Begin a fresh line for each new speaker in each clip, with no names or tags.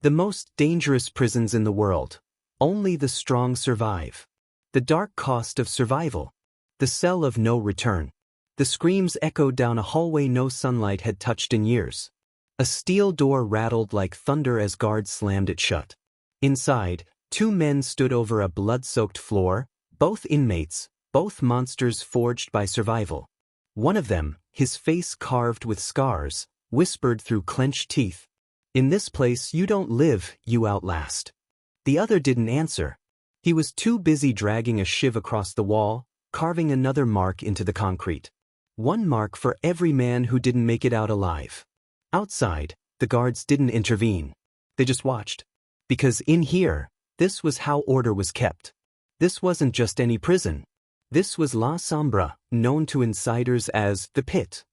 The most dangerous prisons in the world. Only the strong survive. The dark cost of survival. The cell of no return. The screams echoed down a hallway no sunlight had touched in years. A steel door rattled like thunder as guards slammed it shut. Inside, two men stood over a blood-soaked floor, both inmates, both monsters forged by survival. One of them, his face carved with scars, whispered through clenched teeth, "In this place you don't live, you outlast." The other didn't answer. He was too busy dragging a shiv across the wall, carving another mark into the concrete. One mark for every man who didn't make it out alive. Outside, the guards didn't intervene. They just watched. Because in here, this was how order was kept. This wasn't just any prison. This was La Sombra, known to insiders as the Pit.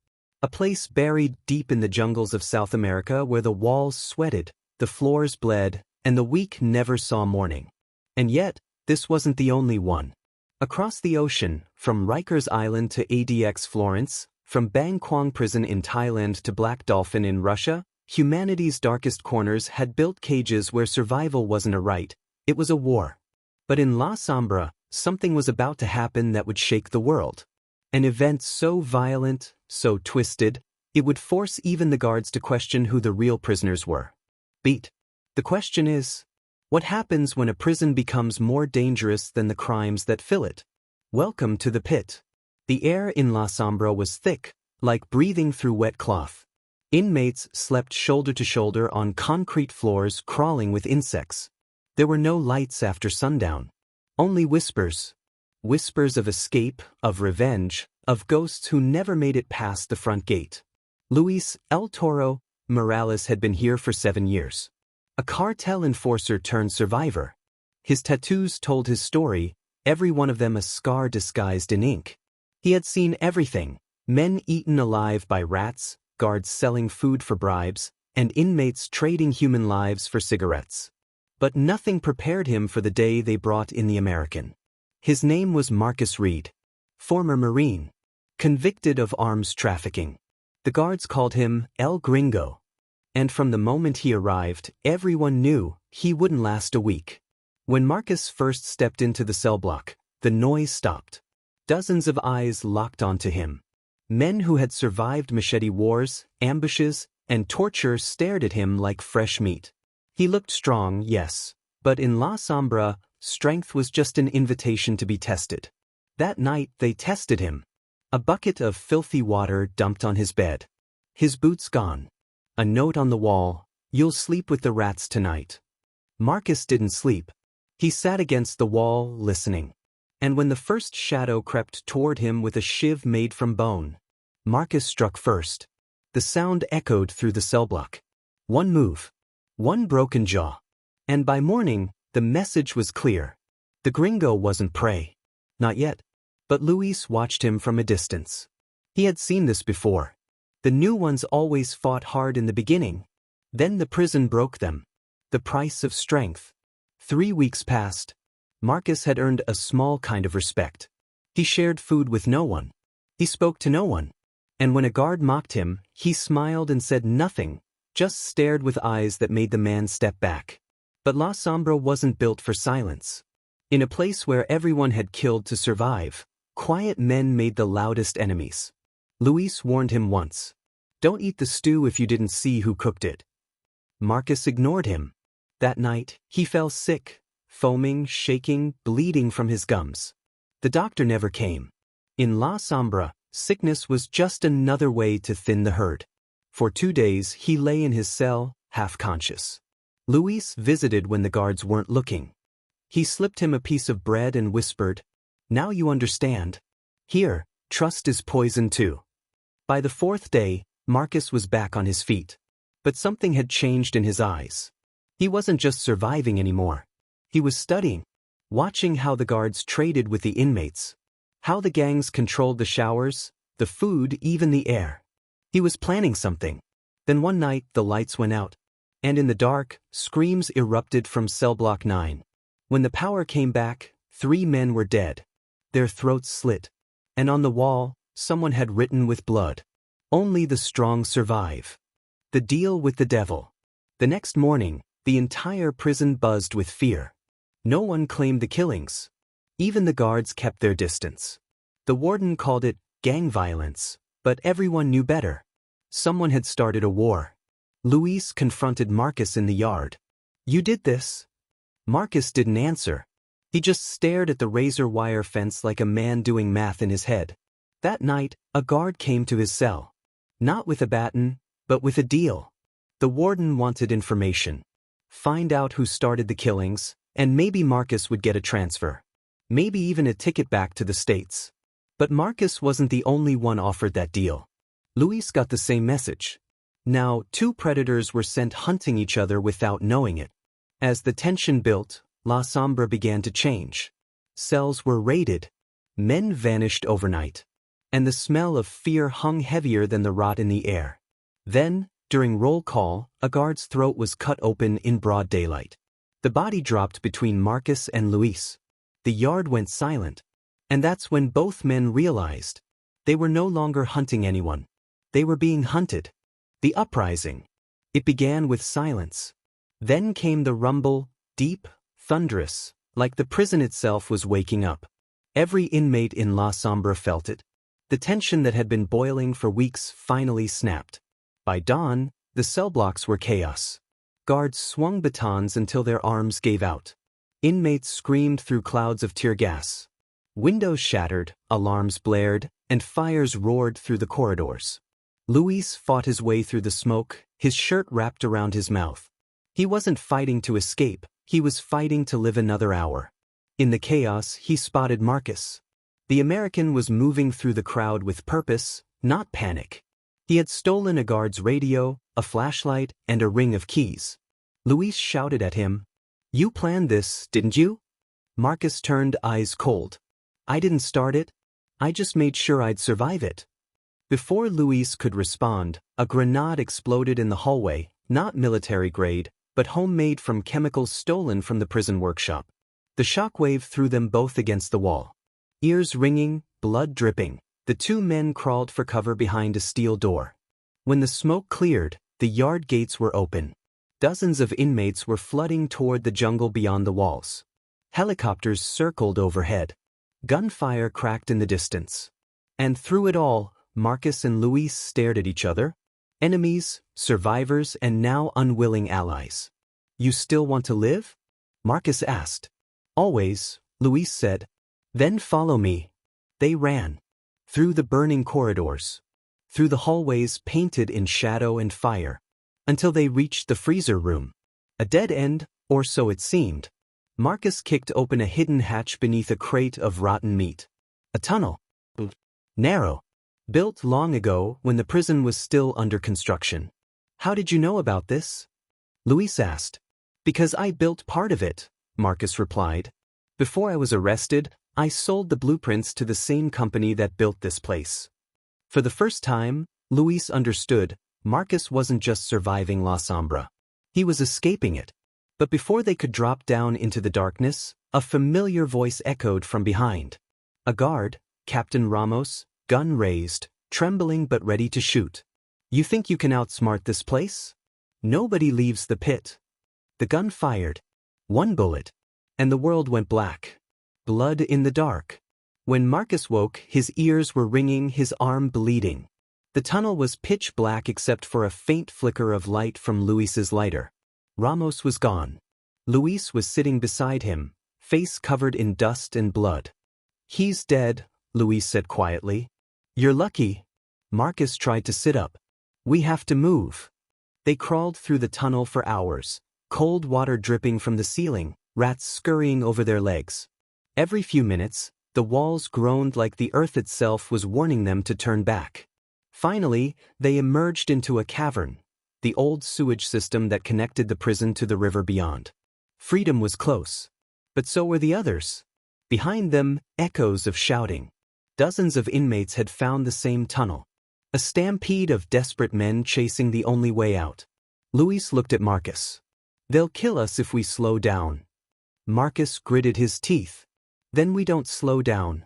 A place buried deep in the jungles of South America where the walls sweated, the floors bled, and the weak never saw morning. And yet, this wasn't the only one. Across the ocean, from Rikers Island to ADX Florence, from Bang Kwang Prison in Thailand to Black Dolphin in Russia, humanity's darkest corners had built cages where survival wasn't a right, it was a war. But in La Sombra, something was about to happen that would shake the world. An event so violent, so twisted, it would force even the guards to question who the real prisoners were. Beat. The question is, what happens when a prison becomes more dangerous than the crimes that fill it? Welcome to the Pit. The air in La Sombra was thick, like breathing through wet cloth. Inmates slept shoulder to shoulder on concrete floors crawling with insects. There were no lights after sundown. Only whispers. Whispers of escape, of revenge, of ghosts who never made it past the front gate. Luis El Toro Morales had been here for 7 years. A cartel enforcer turned survivor. His tattoos told his story, every one of them a scar disguised in ink. He had seen everything: men eaten alive by rats, guards selling food for bribes, and inmates trading human lives for cigarettes. But nothing prepared him for the day they brought in the American. His name was Marcus Reed, former Marine, convicted of arms trafficking. The guards called him El Gringo. And from the moment he arrived, everyone knew he wouldn't last a week. When Marcus first stepped into the cell block, the noise stopped. Dozens of eyes locked onto him. Men who had survived machete wars, ambushes, and torture stared at him like fresh meat. He looked strong, yes, but in La Sombra, strength was just an invitation to be tested. That night they tested him. A bucket of filthy water dumped on his bed. His boots gone. A note on the wall, "You'll sleep with the rats tonight." Marcus didn't sleep. He sat against the wall, listening. And when the first shadow crept toward him with a shiv made from bone, Marcus struck first. The sound echoed through the cell block. One move. One broken jaw. And by morning, the message was clear. The gringo wasn't prey. Not yet. But Luis watched him from a distance. He had seen this before. The new ones always fought hard in the beginning. Then the prison broke them. The price of strength. 3 weeks passed. Marcus had earned a small kind of respect. He shared food with no one. He spoke to no one. And when a guard mocked him, he smiled and said nothing, just stared with eyes that made the man step back. But La Sombra wasn't built for silence. In a place where everyone had killed to survive, quiet men made the loudest enemies. Luis warned him once. Don't eat the stew if you didn't see who cooked it. Marcus ignored him. That night, he fell sick, foaming, shaking, bleeding from his gums. The doctor never came. In La Sombra, sickness was just another way to thin the herd. For 2 days, he lay in his cell, half-conscious. Luis visited when the guards weren't looking. He slipped him a piece of bread and whispered, "Now you understand. Here, trust is poison too." By the 4th day, Marcus was back on his feet. But something had changed in his eyes. He wasn't just surviving anymore. He was studying, watching how the guards traded with the inmates, how the gangs controlled the showers, the food, even the air. He was planning something. Then one night the lights went out, and in the dark, screams erupted from cell block 9. When the power came back, 3 men were dead. Their throats slit. And on the wall, someone had written with blood, "Only the strong survive." The deal with the devil. The next morning, The entire prison buzzed with fear. No one claimed the killings. Even the guards kept their distance. The warden called it gang violence, but everyone knew better. Someone had started a war. Luis confronted Marcus in the yard. "You did this?" Marcus didn't answer. He just stared at the razor wire fence like a man doing math in his head. That night, a guard came to his cell. Not with a baton, but with a deal. The warden wanted information. Find out who started the killings, and maybe Marcus would get a transfer. Maybe even a ticket back to the States. But Marcus wasn't the only one offered that deal. Luis got the same message. Now, two predators were sent hunting each other without knowing it. As the tension built, La Sombra began to change. Cells were raided. Men vanished overnight. And the smell of fear hung heavier than the rot in the air. Then, during roll call, a guard's throat was cut open in broad daylight. The body dropped between Marcus and Luis. The yard went silent. And that's when both men realized. They were no longer hunting anyone. They were being hunted. The uprising. It began with silence. Then came the rumble, deep, thunderous, like the prison itself was waking up. Every inmate in La Sombra felt it. The tension that had been boiling for weeks finally snapped. By dawn, the cell blocks were chaos. Guards swung batons until their arms gave out. Inmates screamed through clouds of tear gas. Windows shattered, alarms blared, and fires roared through the corridors. Luis fought his way through the smoke, his shirt wrapped around his mouth. He wasn't fighting to escape, he was fighting to live another hour. In the chaos, he spotted Marcus. The American was moving through the crowd with purpose, not panic. He had stolen a guard's radio, a flashlight, and a ring of keys. Luis shouted at him, "You planned this, didn't you?" Marcus turned, eyes cold. "I didn't start it. I just made sure I'd survive it." Before Luis could respond, a grenade exploded in the hallway, not military grade, but homemade from chemicals stolen from the prison workshop. The shockwave threw them both against the wall. Ears ringing, blood dripping, the two men crawled for cover behind a steel door. When the smoke cleared, the yard gates were open. Dozens of inmates were flooding toward the jungle beyond the walls. Helicopters circled overhead. Gunfire cracked in the distance. And through it all, Marcus and Luis stared at each other. Enemies, survivors, and now unwilling allies. "You still want to live?" Marcus asked. "Always," Luis said. "Then follow me." They ran. Through the burning corridors. Through the hallways painted in shadow and fire. Until they reached the freezer room. A dead end, or so it seemed. Marcus kicked open a hidden hatch beneath a crate of rotten meat. A tunnel. Narrow. Built long ago when the prison was still under construction. "How did you know about this?" Luis asked. "Because I built part of it," Marcus replied. "Before I was arrested, I sold the blueprints to the same company that built this place." For the first time, Luis understood Marcus wasn't just surviving La Sombra. He was escaping it. But before they could drop down into the darkness, a familiar voice echoed from behind. A guard, Captain Ramos, gun raised, trembling but ready to shoot. "You think you can outsmart this place? Nobody leaves the pit." The gun fired. One bullet. And the world went black. Blood in the dark. When Marcus woke, his ears were ringing, his arm bleeding. The tunnel was pitch black except for a faint flicker of light from Luis's lighter. Ramos was gone. Luis was sitting beside him, face covered in dust and blood. "He's dead," Luis said quietly. "You're lucky." Marcus tried to sit up. "We have to move." They crawled through the tunnel for hours, cold water dripping from the ceiling, rats scurrying over their legs. Every few minutes, the walls groaned like the earth itself was warning them to turn back. Finally, they emerged into a cavern, the old sewage system that connected the prison to the river beyond. Freedom was close. But so were the others. Behind them, echoes of shouting. Dozens of inmates had found the same tunnel. A stampede of desperate men chasing the only way out. Luis looked at Marcus. "They'll kill us if we slow down." Marcus gritted his teeth. "Then we don't slow down."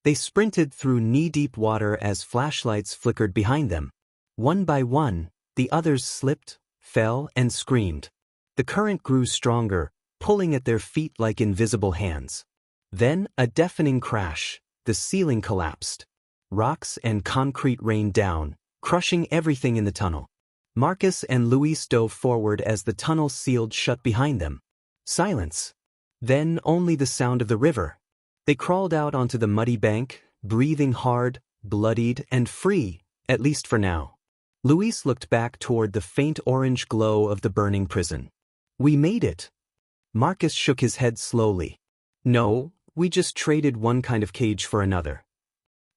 They sprinted through knee-deep water as flashlights flickered behind them. One by one, the others slipped, fell, and screamed. The current grew stronger, pulling at their feet like invisible hands. Then, a deafening crash. The ceiling collapsed. Rocks and concrete rained down, crushing everything in the tunnel. Marcus and Luis dove forward as the tunnel sealed shut behind them. Silence. Then only the sound of the river. They crawled out onto the muddy bank, breathing hard, bloodied, and free, at least for now. Luis looked back toward the faint orange glow of the burning prison. We made it. Marcus shook his head slowly. No, we just traded one kind of cage for another.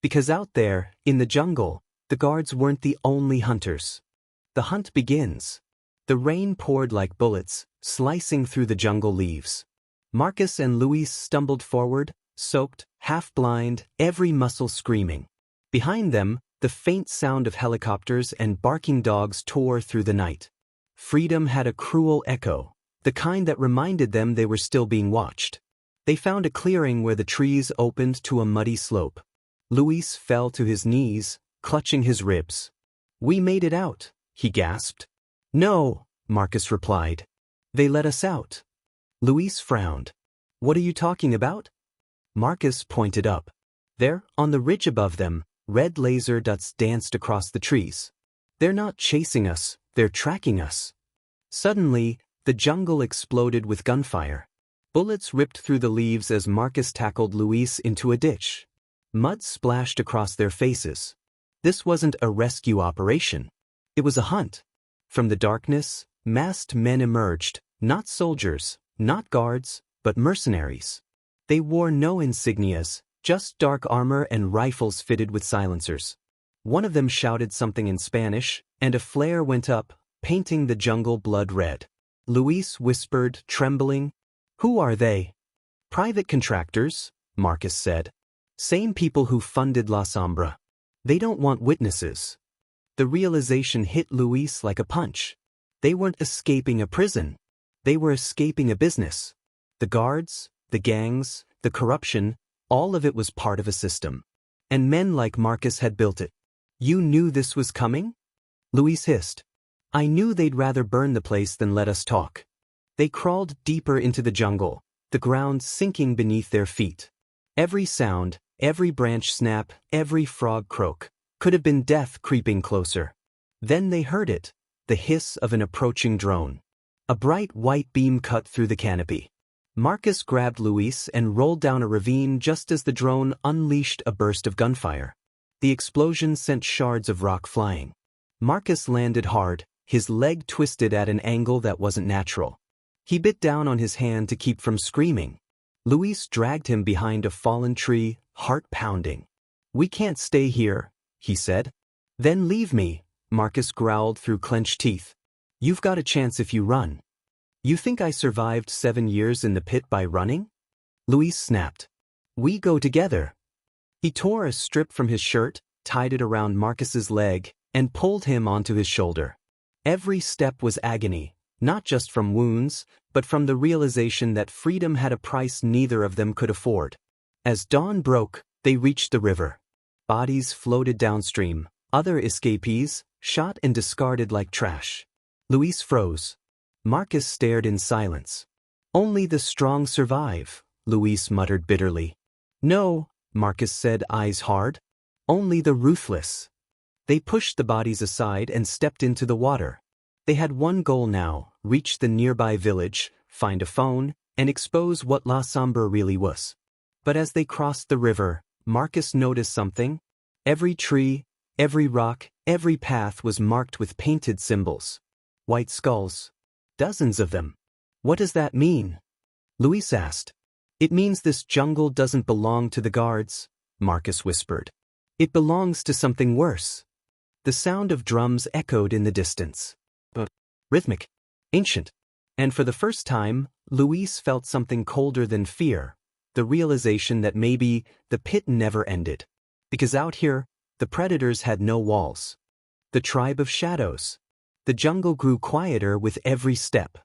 Because out there, in the jungle, the guards weren't the only hunters. The hunt begins. The rain poured like bullets, slicing through the jungle leaves. Marcus and Luis stumbled forward, soaked, half-blind, every muscle screaming. Behind them, the faint sound of helicopters and barking dogs tore through the night. Freedom had a cruel echo, the kind that reminded them they were still being watched. They found a clearing where the trees opened to a muddy slope. Luis fell to his knees, clutching his ribs. We made it out, he gasped. No, Marcus replied. They let us out. Luis frowned. What are you talking about? Marcus pointed up. There, on the ridge above them, red laser dots danced across the trees. They're not chasing us, they're tracking us. Suddenly, the jungle exploded with gunfire. Bullets ripped through the leaves as Marcus tackled Luis into a ditch. Mud splashed across their faces. This wasn't a rescue operation. It was a hunt. From the darkness, masked men emerged, not soldiers, not guards, but mercenaries. They wore no insignias, just dark armor and rifles fitted with silencers. One of them shouted something in Spanish, and a flare went up, painting the jungle blood red. Luis whispered, trembling, "Who are they?" "Private contractors," Marcus said. "Same people who funded La Sombra. They don't want witnesses." The realization hit Luis like a punch. They weren't escaping a prison. They were escaping a business. The guards, the gangs, the corruption, all of it was part of a system. And men like Marcus had built it. "You knew this was coming?" Luis hissed. "I knew they'd rather burn the place than let us talk." They crawled deeper into the jungle, the ground sinking beneath their feet. Every sound, every branch snap, every frog croak, could have been death creeping closer. Then they heard it, the hiss of an approaching drone. A bright white beam cut through the canopy. Marcus grabbed Luis and rolled down a ravine just as the drone unleashed a burst of gunfire. The explosion sent shards of rock flying. Marcus landed hard, his leg twisted at an angle that wasn't natural. He bit down on his hand to keep from screaming. Luis dragged him behind a fallen tree, heart pounding. "We can't stay here," he said. "Then leave me," Marcus growled through clenched teeth. "You've got a chance if you run." "You think I survived 7 years in the pit by running?" Luis snapped. "We go together." He tore a strip from his shirt, tied it around Marcus's leg, and pulled him onto his shoulder. Every step was agony, not just from wounds, but from the realization that freedom had a price neither of them could afford. As dawn broke, they reached the river. Bodies floated downstream, other escapees, shot and discarded like trash. Luis froze. Marcus stared in silence. "Only the strong survive," Luis muttered bitterly. "No," Marcus said, eyes hard. "Only the ruthless." They pushed the bodies aside and stepped into the water. They had one goal now, reach the nearby village, find a phone, and expose what La Sombra really was. But as they crossed the river, Marcus noticed something. Every tree, every rock, every path was marked with painted symbols. White skulls. Dozens of them. "What does that mean?" Luis asked. "It means this jungle doesn't belong to the guards," Marcus whispered. "It belongs to something worse." The sound of drums echoed in the distance. Rhythmic. Ancient. And for the first time, Luis felt something colder than fear, the realization that maybe the pit never ended. Because out here, the predators had no walls. The tribe of shadows. The jungle grew quieter with every step.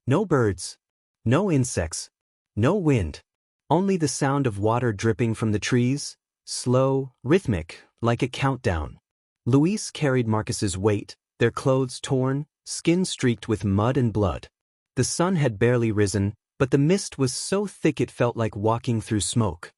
No birds. No insects. No wind. Only the sound of water dripping from the trees, slow, rhythmic, like a countdown. Luis carried Marcus's weight, their clothes torn, skin streaked with mud and blood. The sun had barely risen, but the mist was so thick it felt like walking through smoke.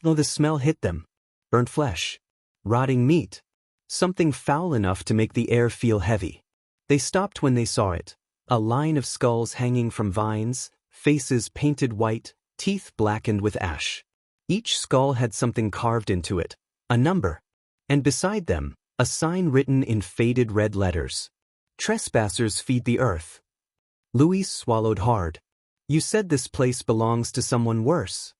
Though the smell hit them. Burnt flesh. Rotting meat. Something foul enough to make the air feel heavy. They stopped when they saw it. A line of skulls hanging from vines, faces painted white, teeth blackened with ash. Each skull had something carved into it, a number. And beside them, a sign written in faded red letters. Trespassers feed the earth. Luis swallowed hard. You said this place belongs to someone worse.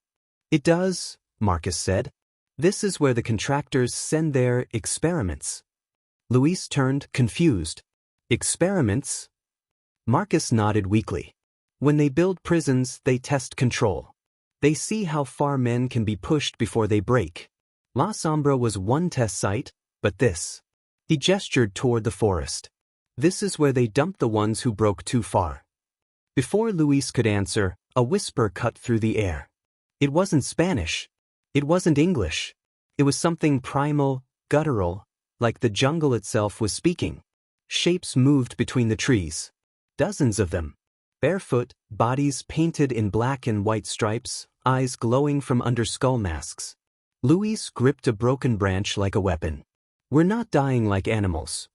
It does, Marcus said. This is where the contractors send their experiments. Luis turned, confused. Experiments? Marcus nodded weakly. When they build prisons, they test control. They see how far men can be pushed before they break. La Sombra was one test site, but this. He gestured toward the forest. This is where they dump the ones who broke too far. Before Luis could answer, a whisper cut through the air. It wasn't Spanish. It wasn't English. It was something primal, guttural, like the jungle itself was speaking. Shapes moved between the trees. Dozens of them. Barefoot, bodies painted in black and white stripes, eyes glowing from under skull masks. Luis gripped a broken branch like a weapon. We're not dying like animals.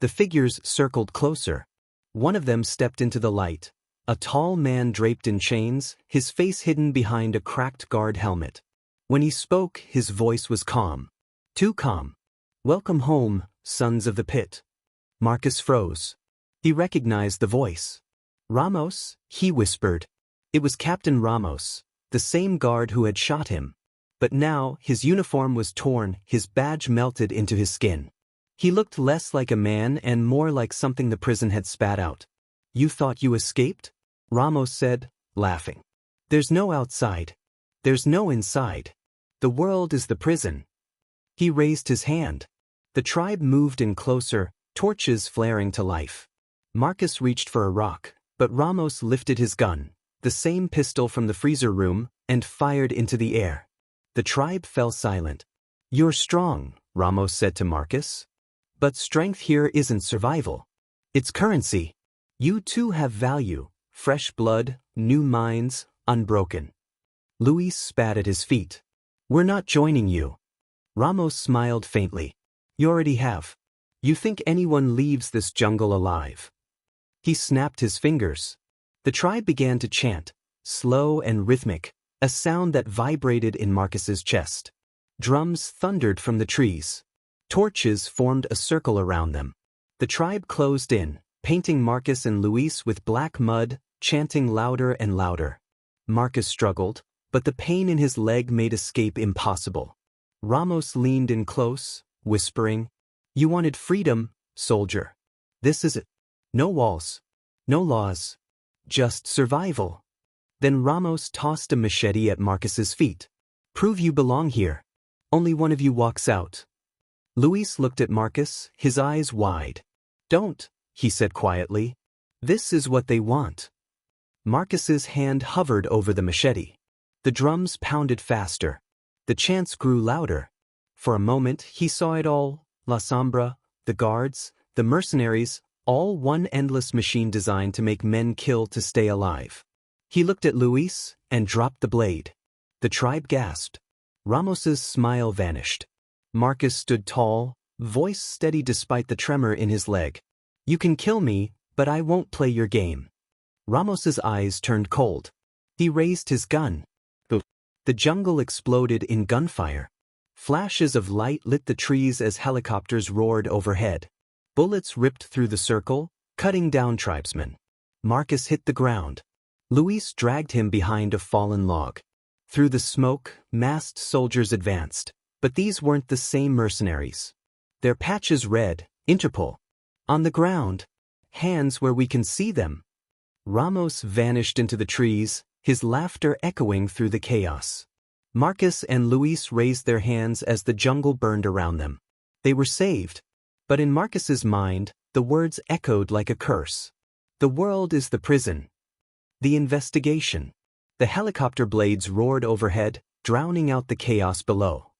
The figures circled closer. One of them stepped into the light. A tall man draped in chains, his face hidden behind a cracked guard helmet. When he spoke, his voice was calm. Too calm. Welcome home, sons of the pit. Marcus froze. He recognized the voice. Ramos, he whispered. It was Captain Ramos, the same guard who had shot him. But now, his uniform was torn, his badge melted into his skin. He looked less like a man and more like something the prison had spat out. You thought you escaped? Ramos said, laughing. There's no outside. There's no inside. The world is the prison. He raised his hand. The tribe moved in closer, torches flaring to life. Marcus reached for a rock, but Ramos lifted his gun, the same pistol from the freezer room, and fired into the air. The tribe fell silent. You're strong, Ramos said to Marcus. But strength here isn't survival. It's currency. You too have value, fresh blood, new minds, unbroken. Luis spat at his feet. We're not joining you. Ramos smiled faintly. You already have. You think anyone leaves this jungle alive? He snapped his fingers. The tribe began to chant, slow and rhythmic, a sound that vibrated in Marcus's chest. Drums thundered from the trees. Torches formed a circle around them. The tribe closed in, painting Marcus and Luis with black mud, chanting louder and louder. Marcus struggled, but the pain in his leg made escape impossible. Ramos leaned in close, whispering, You wanted freedom, soldier. This is it. No walls. No laws. Just survival. Then Ramos tossed a machete at Marcus's feet. Prove you belong here. Only one of you walks out. Luis looked at Marcus, his eyes wide. Don't, he said quietly. This is what they want. Marcus's hand hovered over the machete. The drums pounded faster. The chants grew louder. For a moment he saw it all, La Sombra, the guards, the mercenaries, all one endless machine designed to make men kill to stay alive. He looked at Luis and dropped the blade. The tribe gasped. Ramos's smile vanished. Marcus stood tall, voice steady despite the tremor in his leg. You can kill me, but I won't play your game. Ramos's eyes turned cold. He raised his gun. The jungle exploded in gunfire. Flashes of light lit the trees as helicopters roared overhead. Bullets ripped through the circle, cutting down tribesmen. Marcus hit the ground. Luis dragged him behind a fallen log. Through the smoke, masked soldiers advanced. But these weren't the same mercenaries. Their patches read, Interpol. On the ground. Hands where we can see them. Ramos vanished into the trees, his laughter echoing through the chaos. Marcus and Luis raised their hands as the jungle burned around them. They were saved. But in Marcus's mind, the words echoed like a curse. The world is the prison. The investigation. The helicopter blades roared overhead, drowning out the chaos below.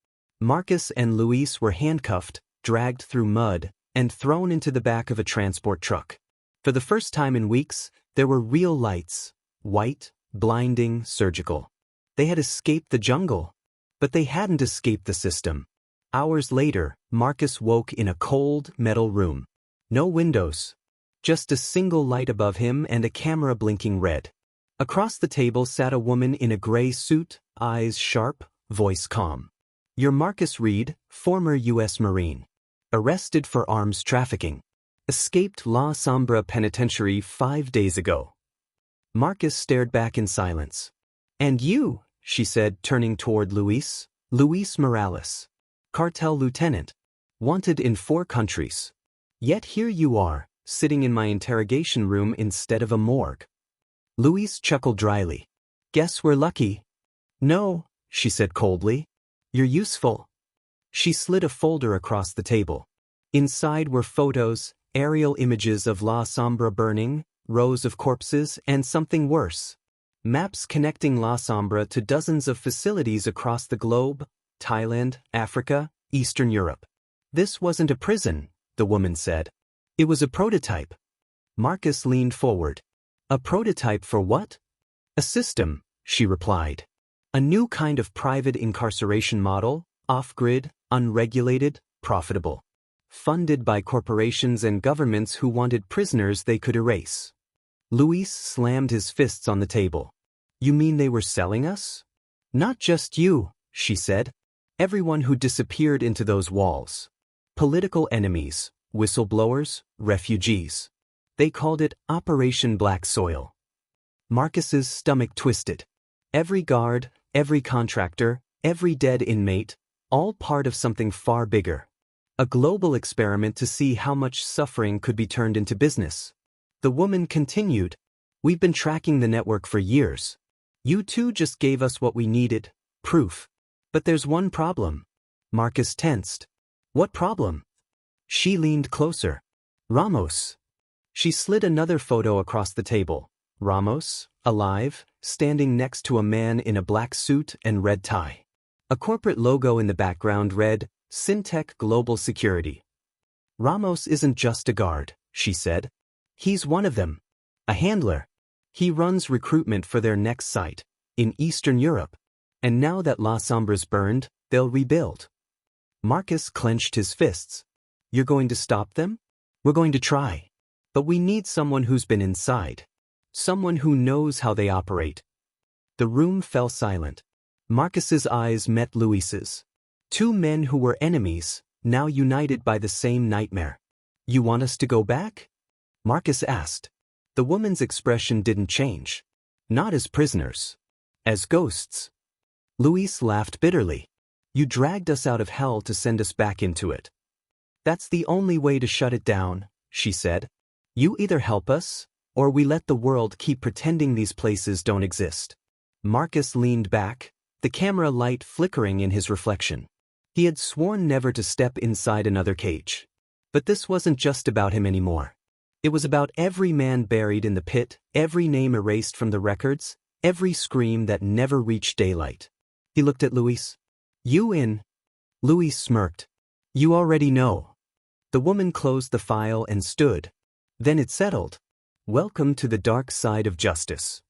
Marcus and Luis were handcuffed, dragged through mud, and thrown into the back of a transport truck. For the first time in weeks, there were real lights, white, blinding, surgical. They had escaped the jungle. But they hadn't escaped the system. Hours later, Marcus woke in a cold, metal room. No windows. Just a single light above him and a camera blinking red. Across the table sat a woman in a gray suit, eyes sharp, voice calm. "You're Marcus Reed, former U.S. Marine. Arrested for arms trafficking. Escaped La Sombra Penitentiary 5 days ago." Marcus stared back in silence. "And you," she said, turning toward Luis. "Luis Morales. Cartel lieutenant. Wanted in 4 countries. Yet here you are, sitting in my interrogation room instead of a morgue." Luis chuckled dryly. "Guess we're lucky." "No," she said coldly. "You're useful." She slid a folder across the table. Inside were photos, aerial images of La Sombra burning, rows of corpses, and something worse. Maps connecting La Sombra to dozens of facilities across the globe: Thailand, Africa, Eastern Europe. "This wasn't a prison," the woman said. "It was a prototype." Marcus leaned forward. "A prototype for what?" "A system," she replied. "A new kind of private incarceration model, off-grid, unregulated, profitable. Funded by corporations and governments who wanted prisoners they could erase." Luis slammed his fists on the table. "You mean they were selling us?" "Not just you," she said. "Everyone who disappeared into those walls. Political enemies, whistleblowers, refugees. They called it Operation Black Soil." Marcus's stomach twisted. Every guard, every contractor, every dead inmate, all part of something far bigger. A global experiment to see how much suffering could be turned into business. The woman continued. "We've been tracking the network for years. You two just gave us what we needed, proof. But there's one problem." Marcus tensed. "What problem?" She leaned closer. "Ramos." She slid another photo across the table. Ramos, alive, standing next to a man in a black suit and red tie. A corporate logo in the background read, Syntek Global Security. "Ramos isn't just a guard," she said. "He's one of them. A handler. He runs recruitment for their next site, in Eastern Europe. And now that La Sombra's burned, they'll rebuild." Marcus clenched his fists. "You're going to stop them?" "We're going to try. But we need someone who's been inside. Someone who knows how they operate." The room fell silent. Marcus's eyes met Luis's. 2 men who were enemies, now united by the same nightmare. "You want us to go back?" Marcus asked. The woman's expression didn't change. "Not as prisoners. As ghosts." Luis laughed bitterly. "You dragged us out of hell to send us back into it." "That's the only way to shut it down," she said. "You either help us, or we let the world keep pretending these places don't exist." Marcus leaned back, the camera light flickering in his reflection. He had sworn never to step inside another cage. But this wasn't just about him anymore. It was about every man buried in the pit, every name erased from the records, every scream that never reached daylight. He looked at Luis. "You in?" Luis smirked. "You already know." The woman closed the file and stood. Then it settled. "Welcome to the dark side of justice."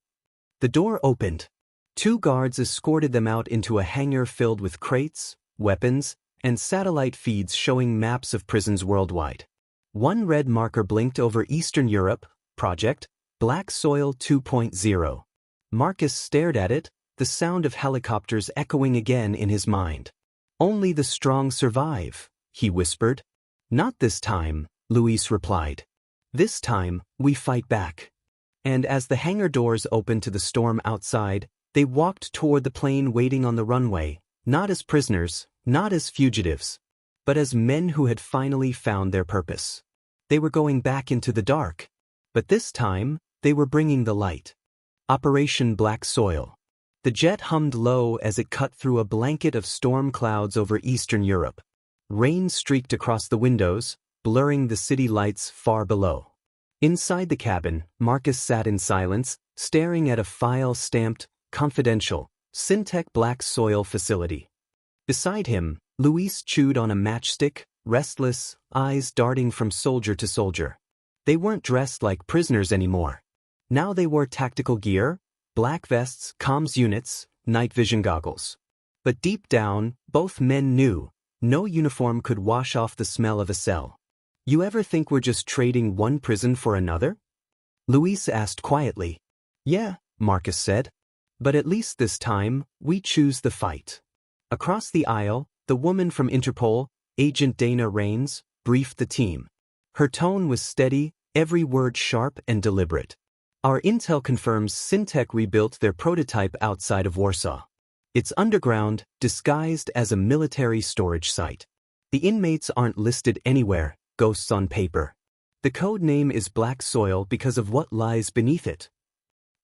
The door opened. 2 guards escorted them out into a hangar filled with crates, weapons, and satellite feeds showing maps of prisons worldwide. One red marker blinked over Eastern Europe, Project Black Soil 2.0. Marcus stared at it, the sound of helicopters echoing again in his mind. "Only the strong survive," he whispered. "Not this time," Luis replied. "This time, we fight back." And as the hangar doors opened to the storm outside, they walked toward the plane waiting on the runway, not as prisoners, not as fugitives, but as men who had finally found their purpose. They were going back into the dark, but this time, they were bringing the light. Operation Black Soil. The jet hummed low as it cut through a blanket of storm clouds over Eastern Europe. Rain streaked across the windows, blurring the city lights far below. Inside the cabin, Marcus sat in silence, staring at a file stamped, "Confidential, Syntek Black Soil Facility." Beside him, Luis chewed on a matchstick, restless, eyes darting from soldier to soldier. They weren't dressed like prisoners anymore. Now they wore tactical gear, black vests, comms units, night vision goggles. But deep down, both men knew, no uniform could wash off the smell of a cell. You ever think we're just trading one prison for another? Luis asked quietly. Yeah, Marcus said. But at least this time, we choose the fight. Across the aisle, the woman from Interpol, Agent Dana Rains, briefed the team. Her tone was steady, every word sharp and deliberate. Our intel confirms Syntek rebuilt their prototype outside of Warsaw. It's underground, disguised as a military storage site. The inmates aren't listed anywhere, ghosts on paper. The code name is Black Soil because of what lies beneath it.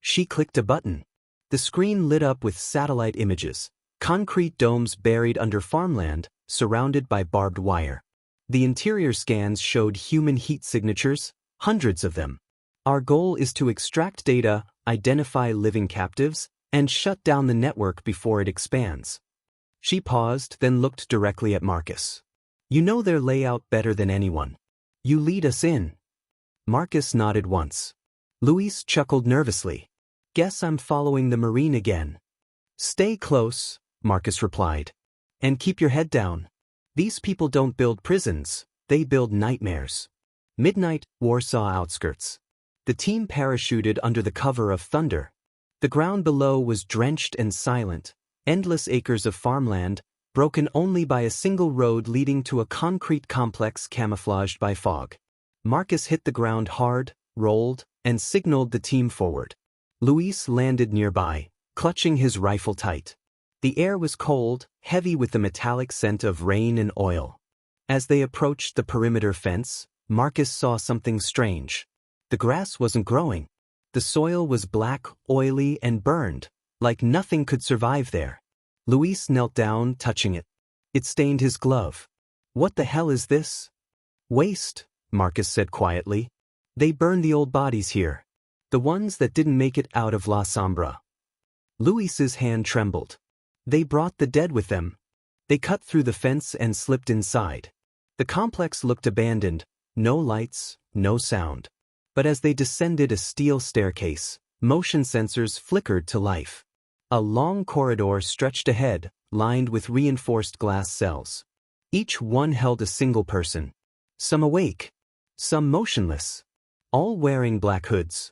She clicked a button. The screen lit up with satellite images, concrete domes buried under farmland, surrounded by barbed wire. The interior scans showed human heat signatures, hundreds of them. Our goal is to extract data, identify living captives, and shut down the network before it expands. She paused, then looked directly at Marcus. You know their layout better than anyone. You lead us in. Marcus nodded once. Luis chuckled nervously. Guess I'm following the Marine again. Stay close, Marcus replied. And keep your head down. These people don't build prisons, they build nightmares. Midnight, Warsaw outskirts. The team parachuted under the cover of thunder. The ground below was drenched and silent, endless acres of farmland, broken only by a single road leading to a concrete complex camouflaged by fog. Marcus hit the ground hard, rolled, and signaled the team forward. Luis landed nearby, clutching his rifle tight. The air was cold, heavy with the metallic scent of rain and oil. As they approached the perimeter fence, Marcus saw something strange. The grass wasn't growing. The soil was black, oily, and burned, like nothing could survive there. Luis knelt down, touching it. It stained his glove. What the hell is this? Waste, Marcus said quietly. They burn the old bodies here. The ones that didn't make it out of La Sombra. Luis's hand trembled. They brought the dead with them. They cut through the fence and slipped inside. The complex looked abandoned, no lights, no sound. But as they descended a steel staircase, motion sensors flickered to life. A long corridor stretched ahead, lined with reinforced glass cells. Each one held a single person. Some awake, some motionless, all wearing black hoods.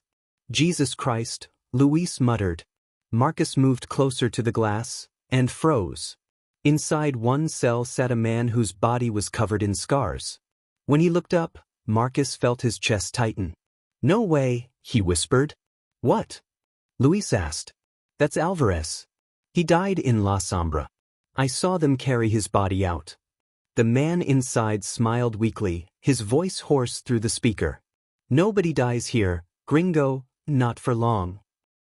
Jesus Christ, Luis muttered. Marcus moved closer to the glass, and froze. Inside one cell sat a man whose body was covered in scars. When he looked up, Marcus felt his chest tighten. No way, he whispered. What? Luis asked. That's Alvarez. He died in La Sombra. I saw them carry his body out. The man inside smiled weakly, his voice hoarse through the speaker. Nobody dies here, gringo, not for long.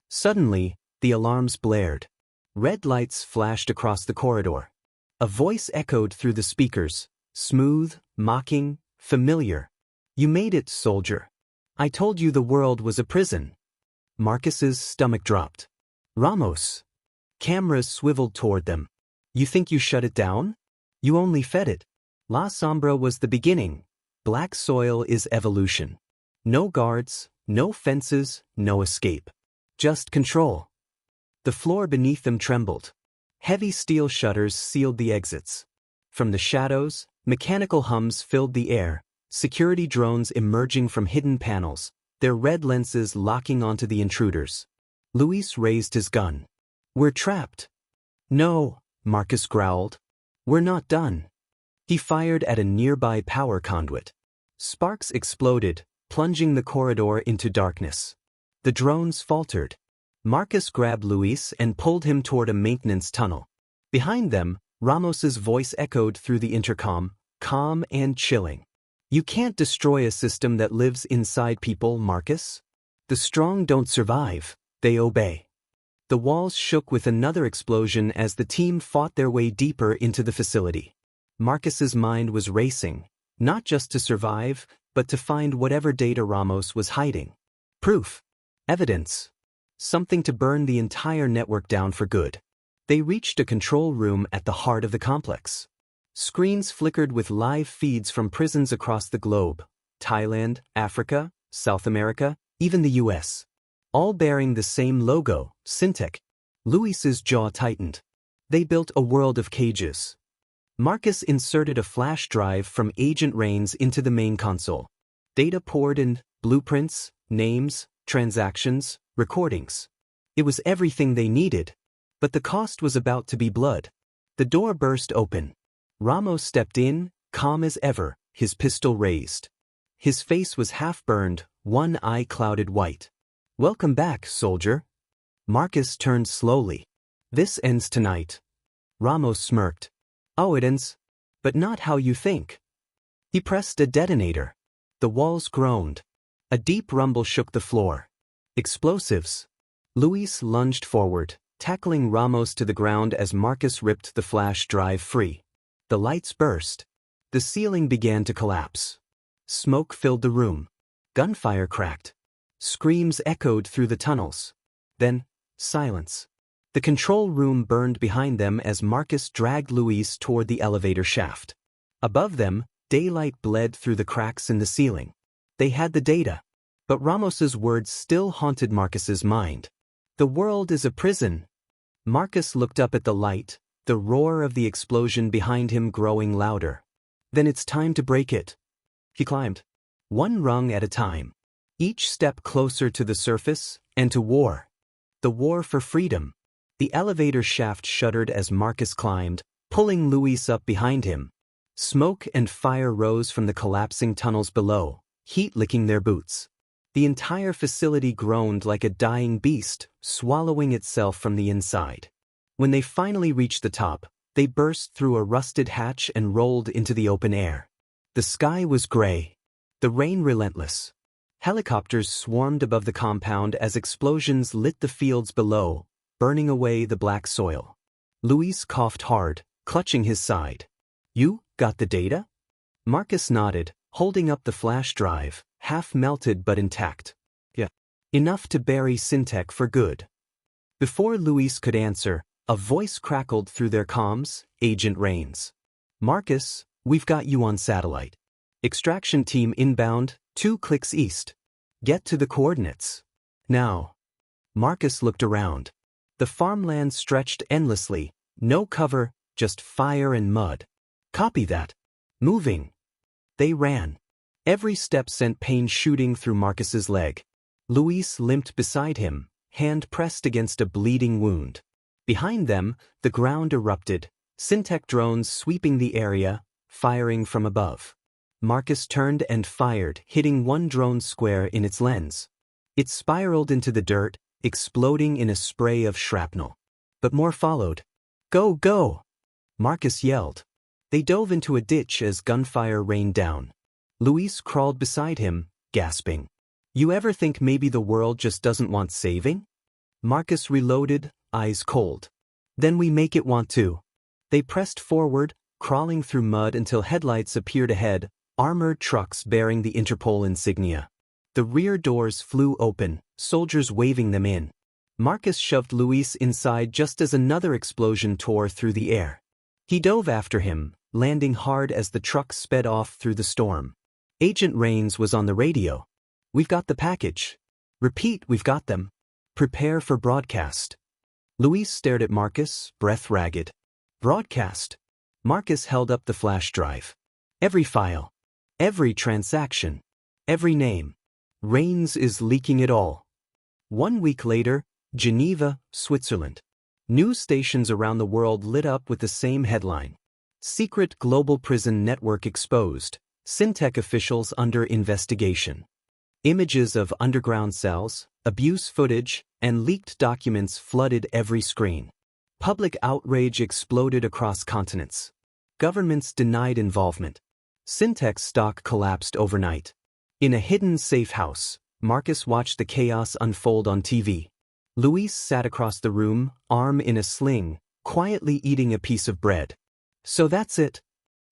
Suddenly, the alarms blared. Red lights flashed across the corridor. A voice echoed through the speakers, smooth, mocking, familiar. You made it, soldier. I told you the world was a prison. Marcus's stomach dropped. Ramos. Cameras swiveled toward them. You think you shut it down? You only fed it. La Sombra was the beginning. Black soil is evolution. No guards, no fences, no escape. Just control. The floor beneath them trembled. Heavy steel shutters sealed the exits. From the shadows, mechanical hums filled the air, security drones emerging from hidden panels, their red lenses locking onto the intruders. Luis raised his gun. We're trapped. No, Marcus growled. We're not done. He fired at a nearby power conduit. Sparks exploded, plunging the corridor into darkness. The drones faltered. Marcus grabbed Luis and pulled him toward a maintenance tunnel. Behind them, Ramos's voice echoed through the intercom, calm and chilling. You can't destroy a system that lives inside people, Marcus. The strong don't survive, they obey. The walls shook with another explosion as the team fought their way deeper into the facility. Marcus's mind was racing, not just to survive, but to find whatever data Ramos was hiding. Proof. Evidence. Something to burn the entire network down for good. They reached a control room at the heart of the complex. Screens flickered with live feeds from prisons across the globe, Thailand, Africa, South America, even the US. All bearing the same logo, Syntek. Luis's jaw tightened. They built a world of cages. Marcus inserted a flash drive from Agent Rains into the main console. Data poured in, blueprints, names, transactions, recordings. It was everything they needed. But the cost was about to be blood. The door burst open. Ramos stepped in, calm as ever, his pistol raised. His face was half-burned, one eye clouded white. "Welcome back, soldier." Marcus turned slowly. "This ends tonight." Ramos smirked. "Oh, it ends? But not how you think." He pressed a detonator. The walls groaned. A deep rumble shook the floor. Explosives. Luis lunged forward, tackling Ramos to the ground as Marcus ripped the flash drive free. The lights burst. The ceiling began to collapse. Smoke filled the room. Gunfire cracked. Screams echoed through the tunnels. Then, silence. The control room burned behind them as Marcus dragged Luis toward the elevator shaft. Above them, daylight bled through the cracks in the ceiling. They had the data. But Ramos's words still haunted Marcus's mind. "The world is a prison." Marcus looked up at the light, the roar of the explosion behind him growing louder. "Then it's time to break it." He climbed. One rung at a time. Each step closer to the surface, and to war. The war for freedom. The elevator shaft shuddered as Marcus climbed, pulling Luis up behind him. Smoke and fire rose from the collapsing tunnels below, heat licking their boots. The entire facility groaned like a dying beast, swallowing itself from the inside. When they finally reached the top, they burst through a rusted hatch and rolled into the open air. The sky was gray. The rain relentless. Helicopters swarmed above the compound as explosions lit the fields below, burning away the black soil. Luis coughed hard, clutching his side. "You got the data?" Marcus nodded, holding up the flash drive, half melted but intact. "Yeah. Enough to bury Syntek for good." Before Luis could answer, a voice crackled through their comms, Agent Rains. "Marcus, we've got you on satellite. Extraction team inbound, 2 clicks east. Get to the coordinates. Now." Marcus looked around. The farmland stretched endlessly, no cover, just fire and mud. "Copy that. Moving." They ran. Every step sent pain shooting through Marcus's leg. Luis limped beside him, hand pressed against a bleeding wound. Behind them, the ground erupted, Syntek drones sweeping the area, firing from above. Marcus turned and fired, hitting one drone square in its lens. It spiraled into the dirt, exploding in a spray of shrapnel. But more followed. "Go, go!" Marcus yelled. They dove into a ditch as gunfire rained down. Luis crawled beside him, gasping. "You ever think maybe the world just doesn't want saving?" Marcus reloaded, eyes cold. "Then we make it want to." They pressed forward, crawling through mud until headlights appeared ahead, armored trucks bearing the Interpol insignia. The rear doors flew open, soldiers waving them in. Marcus shoved Luis inside just as another explosion tore through the air. He dove after him, landing hard as the truck sped off through the storm. Agent Rains was on the radio. "We've got the package." "Repeat, we've got them." "Prepare for broadcast." Luis stared at Marcus, breath ragged. "Broadcast." Marcus held up the flash drive. "Every file. Every transaction. Every name. Rains is leaking it all." 1 week later, Geneva, Switzerland. News stations around the world lit up with the same headline. "Secret Global Prison Network Exposed. Syntek Officials Under Investigation." Images of underground cells, abuse footage, and leaked documents flooded every screen. Public outrage exploded across continents. Governments denied involvement. Syntek's stock collapsed overnight. In a hidden safe house, Marcus watched the chaos unfold on TV. Luis sat across the room, arm in a sling, quietly eating a piece of bread. "So that's it?"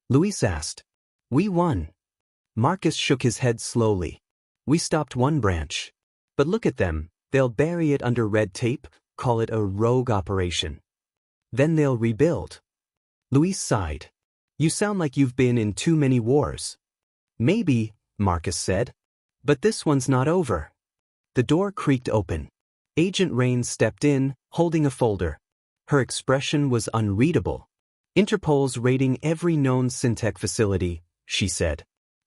Luis asked. "We won." Marcus shook his head slowly. "We stopped one branch. But look at them, they'll bury it under red tape, call it a rogue operation. Then they'll rebuild." Luis sighed. "You sound like you've been in too many wars." "Maybe," Marcus said. But this one's not over. The door creaked open. Agent Rain stepped in, holding a folder. Her expression was unreadable. Interpol's raiding every known Syntek facility, she said.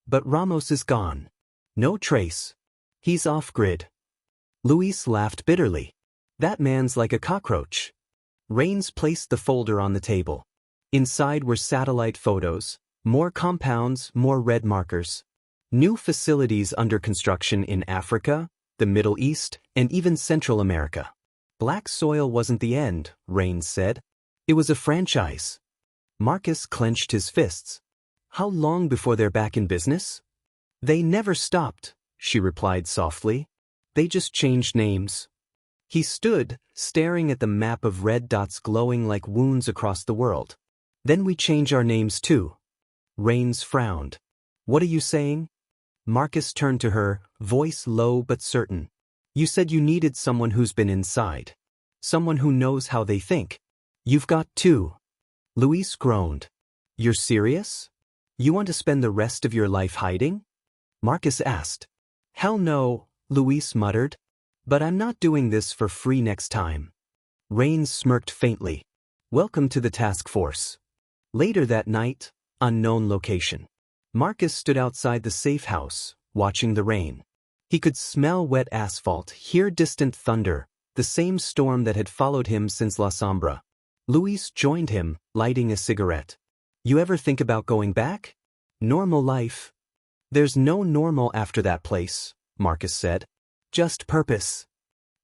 But Ramos is gone. No trace. He's off-grid. Luis laughed bitterly. That man's like a cockroach. Rains placed the folder on the table. Inside were satellite photos, more compounds, more red markers. New facilities under construction in Africa, the Middle East, and even Central America. Black soil wasn't the end, Rains said. It was a franchise. Marcus clenched his fists. How long before they're back in business? They never stopped, she replied softly. They just changed names. He stood, staring at the map of red dots glowing like wounds across the world. Then we change our names too. Rains frowned. What are you saying? Marcus turned to her, voice low but certain. You said you needed someone who's been inside. Someone who knows how they think. You've got two. Luis groaned. You're serious? You want to spend the rest of your life hiding? Marcus asked. Hell no, Luis muttered. But I'm not doing this for free next time. Rains smirked faintly. Welcome to the task force. Later that night, unknown location. Marcus stood outside the safe house, watching the rain. He could smell wet asphalt, hear distant thunder, the same storm that had followed him since La Sombra. Luis joined him, lighting a cigarette. You ever think about going back? Normal life. There's no normal after that place, Marcus said. Just purpose.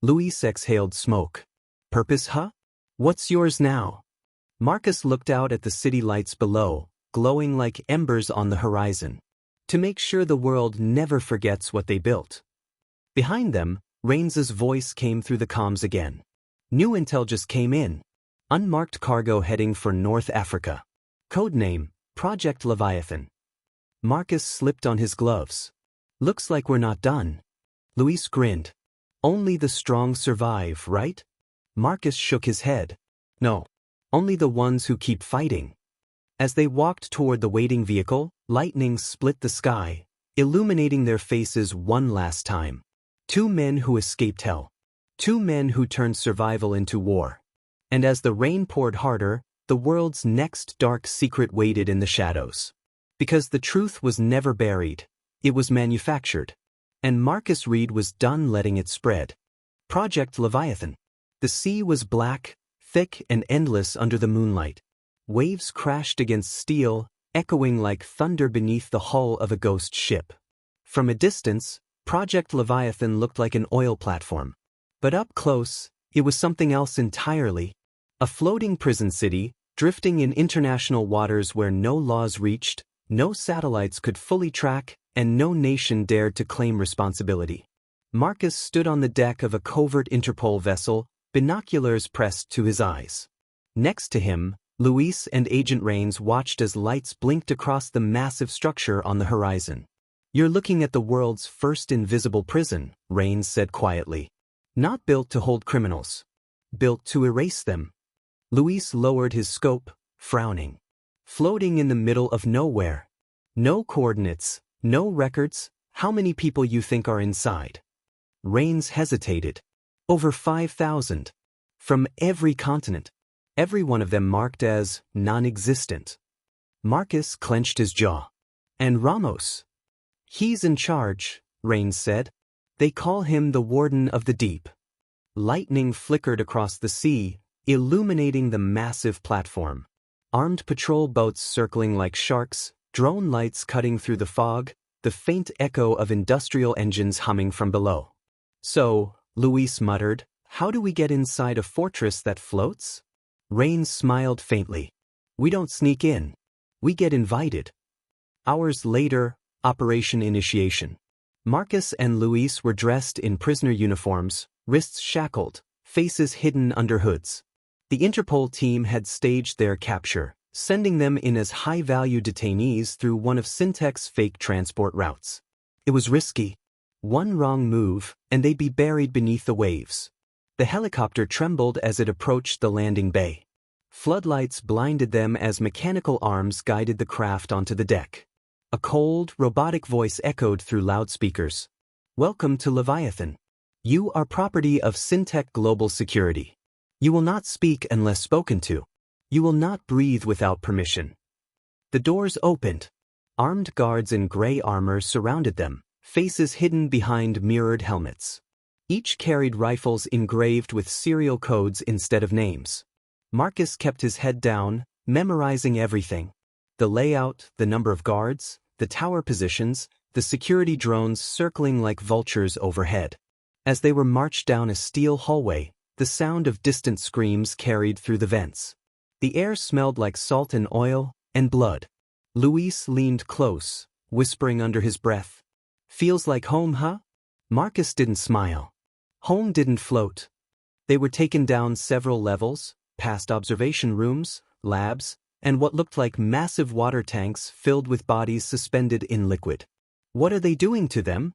Luis exhaled smoke. Purpose, huh? What's yours now? Marcus looked out at the city lights below, glowing like embers on the horizon. To make sure the world never forgets what they built. Behind them, Rains's voice came through the comms again. New intel just came in. Unmarked cargo heading for North Africa. Codename, Project Leviathan. Marcus slipped on his gloves. Looks like we're not done. Luis grinned. Only the strong survive, right? Marcus shook his head. No. Only the ones who keep fighting. As they walked toward the waiting vehicle, lightning split the sky, illuminating their faces one last time. Two men who escaped hell. Two men who turned survival into war. And as the rain poured harder, the world's next dark secret waited in the shadows. Because the truth was never buried, it was manufactured. And Marcus Reed was done letting it spread. Project Leviathan. The sea was black, thick and endless under the moonlight. Waves crashed against steel, echoing like thunder beneath the hull of a ghost ship. From a distance, Project Leviathan looked like an oil platform. But up close, it was something else entirely. A floating prison city, drifting in international waters where no laws reached, no satellites could fully track, and no nation dared to claim responsibility. Marcus stood on the deck of a covert Interpol vessel, binoculars pressed to his eyes. Next to him, Luis and Agent Rains watched as lights blinked across the massive structure on the horizon. You're looking at the world's first invisible prison, Rains said quietly. Not built to hold criminals. Built to erase them. Luis lowered his scope, frowning. Floating in the middle of nowhere. No coordinates, no records. How many people you think are inside? Rains hesitated. Over 5,000. From every continent. Every one of them marked as non-existent. Marcus clenched his jaw. And Ramos? He's in charge, Rains said. They call him the Warden of the Deep. Lightning flickered across the sea, illuminating the massive platform. Armed patrol boats circling like sharks, drone lights cutting through the fog, the faint echo of industrial engines humming from below. So, Luis muttered, how do we get inside a fortress that floats? Rains smiled faintly. We don't sneak in. We get invited. Hours later, Operation Initiation. Marcus and Luis were dressed in prisoner uniforms, wrists shackled, faces hidden under hoods. The Interpol team had staged their capture, sending them in as high-value detainees through one of Syntek's fake transport routes. It was risky. One wrong move, and they'd be buried beneath the waves. The helicopter trembled as it approached the landing bay. Floodlights blinded them as mechanical arms guided the craft onto the deck. A cold, robotic voice echoed through loudspeakers. Welcome to Leviathan. You are property of Syntek Global Security. You will not speak unless spoken to. You will not breathe without permission. The doors opened. Armed guards in gray armor surrounded them, faces hidden behind mirrored helmets. Each carried rifles engraved with serial codes instead of names. Marcus kept his head down, memorizing everything. The layout, the number of guards, the tower positions, the security drones circling like vultures overhead. As they were marched down a steel hallway, the sound of distant screams carried through the vents. The air smelled like salt and oil, and blood. Luis leaned close, whispering under his breath. Feels like home, huh? Marcus didn't smile. Home didn't float. They were taken down several levels, past observation rooms, labs, and what looked like massive water tanks filled with bodies suspended in liquid. What are they doing to them?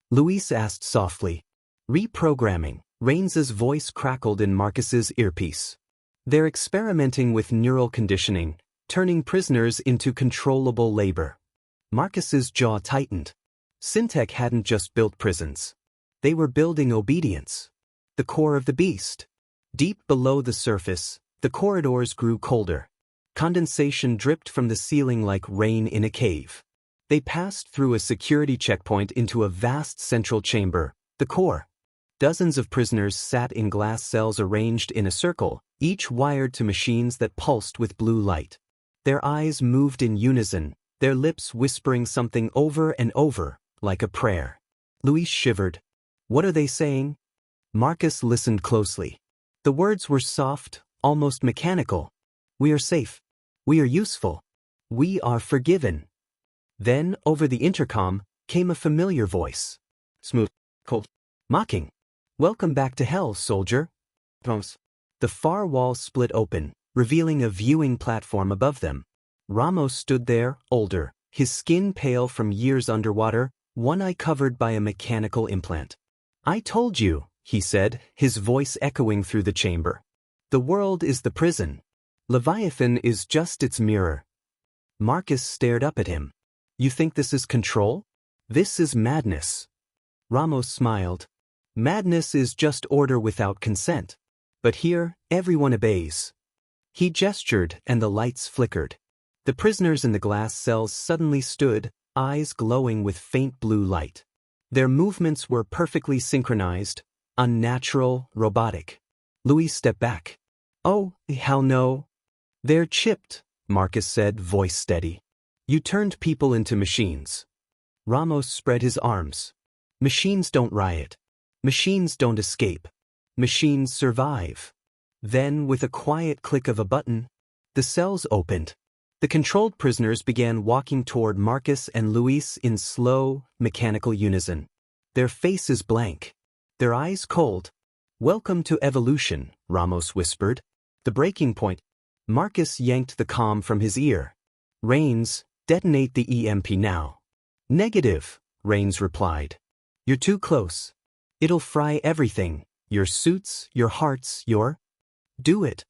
Luis asked softly. Reprogramming. Rains's voice crackled in Marcus's earpiece. They're experimenting with neural conditioning, turning prisoners into controllable labor. Marcus's jaw tightened. Syntek hadn't just built prisons. They were building obedience. The core of the beast. Deep below the surface, the corridors grew colder. Condensation dripped from the ceiling like rain in a cave. They passed through a security checkpoint into a vast central chamber, the core. Dozens of prisoners sat in glass cells arranged in a circle, each wired to machines that pulsed with blue light. Their eyes moved in unison, their lips whispering something over and over, like a prayer. Luis shivered. What are they saying? Marcus listened closely. The words were soft, almost mechanical. We are safe. We are useful. We are forgiven. Then, over the intercom, came a familiar voice. Smooth, cold, mocking. Welcome back to hell, soldier. The far wall split open, revealing a viewing platform above them. Ramos stood there, older, his skin pale from years underwater, one eye covered by a mechanical implant. I told you, he said, his voice echoing through the chamber. The world is the prison. Leviathan is just its mirror. Marcus stared up at him. You think this is control? This is madness. Ramos smiled. Madness is just order without consent. But here, everyone obeys. He gestured and the lights flickered. The prisoners in the glass cells suddenly stood, eyes glowing with faint blue light. Their movements were perfectly synchronized, unnatural, robotic. Luis stepped back. Oh, hell no. They're chipped, Marcus said, voice steady. You turned people into machines. Ramos spread his arms. Machines don't riot. Machines don't escape. Machines survive. Then, with a quiet click of a button, the cells opened. The controlled prisoners began walking toward Marcus and Luis in slow, mechanical unison. Their faces blank. Their eyes cold. Welcome to evolution, Ramos whispered. The breaking point. Marcus yanked the comm from his ear. Rains, detonate the EMP now. Negative, Rains replied. You're too close. It'll fry everything, your suits, your hearts, your... Do it.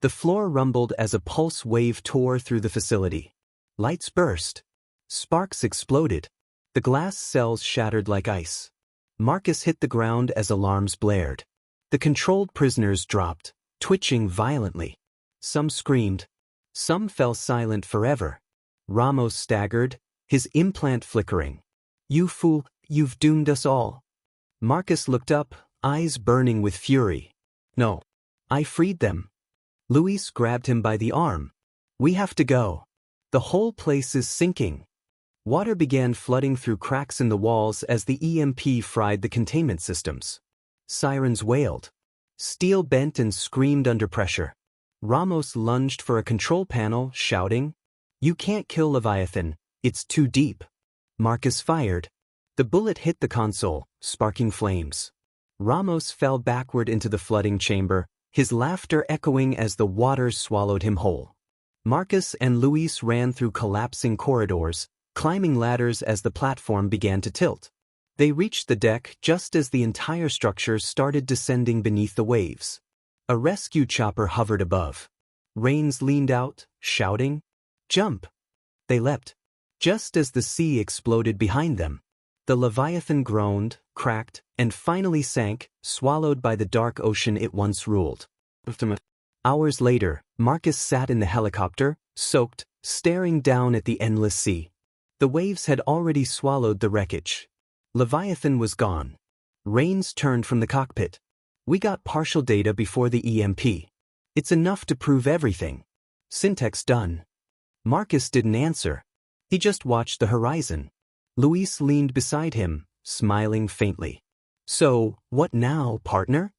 The floor rumbled as a pulse wave tore through the facility. Lights burst. Sparks exploded. The glass cells shattered like ice. Marcus hit the ground as alarms blared. The controlled prisoners dropped, twitching violently. Some screamed. Some fell silent forever. Ramos staggered, his implant flickering. You fool, you've doomed us all. Marcus looked up, eyes burning with fury. No. I freed them. Luis grabbed him by the arm. We have to go. The whole place is sinking. Water began flooding through cracks in the walls as the EMP fried the containment systems. Sirens wailed. Steel bent and screamed under pressure. Ramos lunged for a control panel, shouting, You can't kill Leviathan, it's too deep. Marcus fired. The bullet hit the console, sparking flames. Ramos fell backward into the flooding chamber, his laughter echoing as the waters swallowed him whole. Marcus and Luis ran through collapsing corridors, climbing ladders as the platform began to tilt. They reached the deck just as the entire structure started descending beneath the waves. A rescue chopper hovered above. Rains leaned out, shouting, Jump! They leapt. Just as the sea exploded behind them, the Leviathan groaned, cracked, and finally sank, swallowed by the dark ocean it once ruled. Hours later, Marcus sat in the helicopter, soaked, staring down at the endless sea. The waves had already swallowed the wreckage. Leviathan was gone. Rains turned from the cockpit. We got partial data before the EMP. It's enough to prove everything. Syntek's done. Marcus didn't answer. He just watched the horizon. Luis leaned beside him, smiling faintly. So, what now, partner?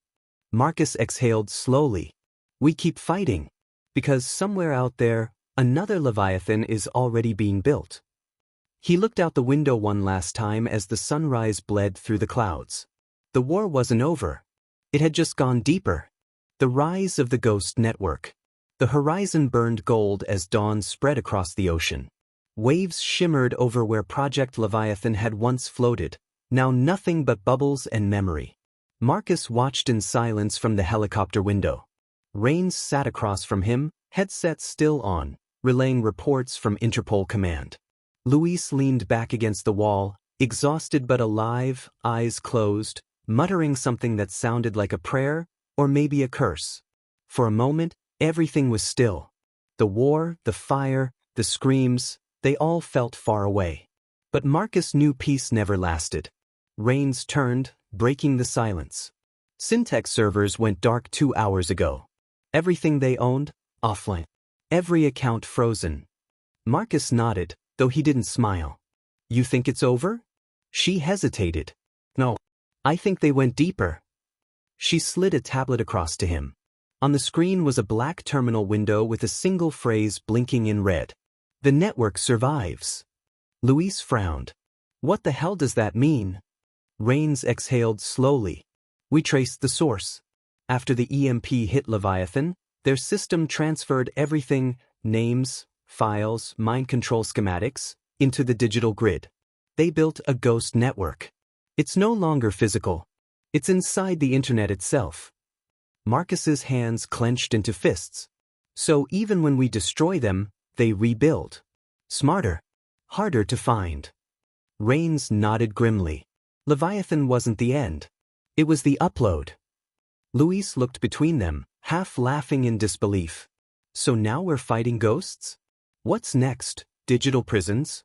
Marcus exhaled slowly. We keep fighting. Because somewhere out there, another Leviathan is already being built. He looked out the window one last time as the sunrise bled through the clouds. The war wasn't over. It had just gone deeper. The rise of the Ghost Network. The horizon burned gold as dawn spread across the ocean. Waves shimmered over where Project Leviathan had once floated, now nothing but bubbles and memory. Marcus watched in silence from the helicopter window. Rains sat across from him, headset still on, relaying reports from Interpol Command. Luis leaned back against the wall, exhausted but alive, eyes closed, muttering something that sounded like a prayer, or maybe a curse. For a moment, everything was still. The war, the fire, the screams, they all felt far away. But Marcus knew peace never lasted. Rains turned, breaking the silence. Syntek servers went dark 2 hours ago. Everything they owned, offline. Every account frozen. Marcus nodded, though he didn't smile. You think it's over? She hesitated. No. I think they went deeper. She slid a tablet across to him. On the screen was a black terminal window with a single phrase blinking in red. The network survives. Luis frowned. What the hell does that mean? Rains exhaled slowly. We traced the source. After the EMP hit Leviathan, their system transferred everything, names, files, mind control schematics, into the digital grid. They built a ghost network. It's no longer physical. It's inside the internet itself. Marcus's hands clenched into fists. So even when we destroy them, they rebuild. Smarter. Harder to find. Rains nodded grimly. Leviathan wasn't the end. It was the upload. Luis looked between them, half laughing in disbelief. So now we're fighting ghosts? What's next? Digital prisons?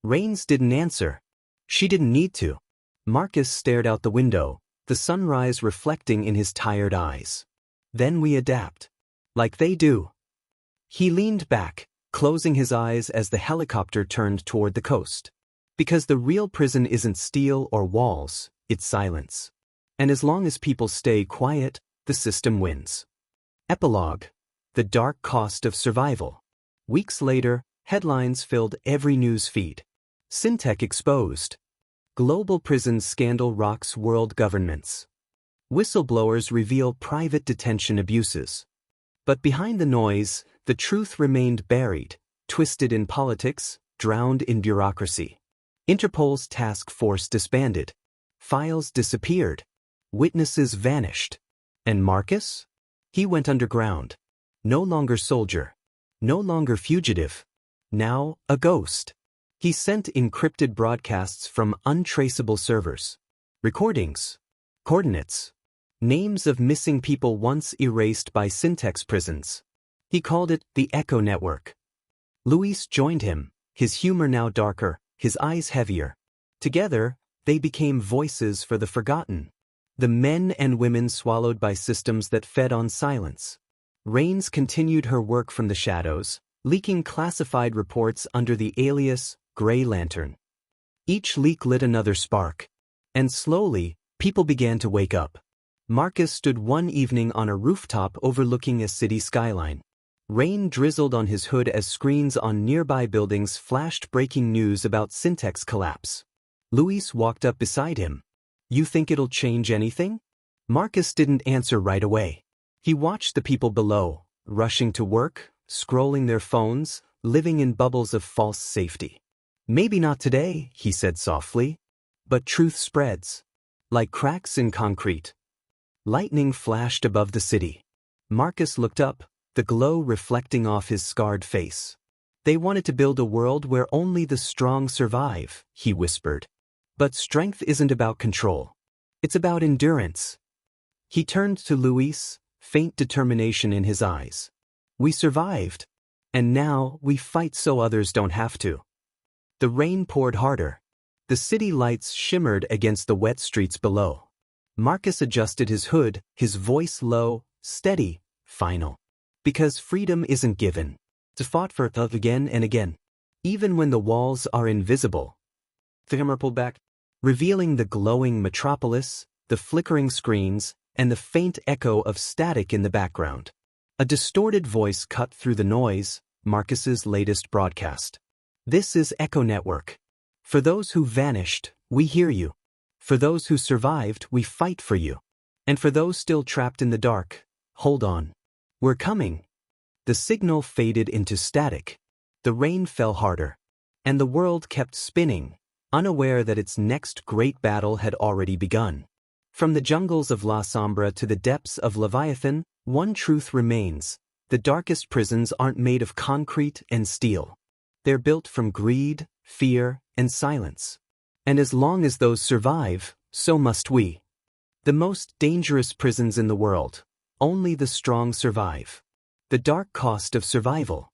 Rains didn't answer. She didn't need to. Marcus stared out the window, the sunrise reflecting in his tired eyes. Then we adapt. Like they do. He leaned back, closing his eyes as the helicopter turned toward the coast. Because the real prison isn't steel or walls, it's silence. And as long as people stay quiet, the system wins. Epilogue. The dark cost of survival. Weeks later, headlines filled every news feed. Syntek exposed. Global prison scandal rocks world governments. Whistleblowers reveal private detention abuses. But behind the noise, the truth remained buried, twisted in politics, drowned in bureaucracy. Interpol's task force disbanded. Files disappeared. Witnesses vanished. And Marcus? He went underground. No longer soldier. No longer fugitive. Now, a ghost. He sent encrypted broadcasts from untraceable servers. Recordings. Coordinates. Names of missing people once erased by Syntek's prisons. He called it the Echo Network. Luis joined him, his humor now darker, his eyes heavier. Together, they became voices for the forgotten. The men and women swallowed by systems that fed on silence. Rains continued her work from the shadows, leaking classified reports under the alias Grey Lantern. Each leak lit another spark. And slowly, people began to wake up. Marcus stood one evening on a rooftop overlooking a city skyline. Rain drizzled on his hood as screens on nearby buildings flashed breaking news about Syntek's collapse. Luis walked up beside him. You think it'll change anything? Marcus didn't answer right away. He watched the people below, rushing to work, scrolling their phones, living in bubbles of false safety. Maybe not today, he said softly. But truth spreads. Like cracks in concrete. Lightning flashed above the city. Marcus looked up, the glow reflecting off his scarred face. They wanted to build a world where only the strong survive, he whispered. But strength isn't about control. It's about endurance. He turned to Luis, faint determination in his eyes. We survived. And now we fight so others don't have to. The rain poured harder. The city lights shimmered against the wet streets below. Marcus adjusted his hood, his voice low, steady, final. Because freedom isn't given. It's fought for again and again. Even when the walls are invisible. The camera pulled back, revealing the glowing metropolis, the flickering screens, and the faint echo of static in the background. A distorted voice cut through the noise, Marcus's latest broadcast. This is Echo Network. For those who vanished, we hear you. For those who survived, we fight for you. And for those still trapped in the dark, hold on. We're coming. The signal faded into static. The rain fell harder. And the world kept spinning, unaware that its next great battle had already begun. From the jungles of La Sombra to the depths of Leviathan, one truth remains. The darkest prisons aren't made of concrete and steel. They're built from greed, fear, and silence. And as long as those survive, so must we. The most dangerous prisons in the world. Only the strong survive. The dark cost of survival.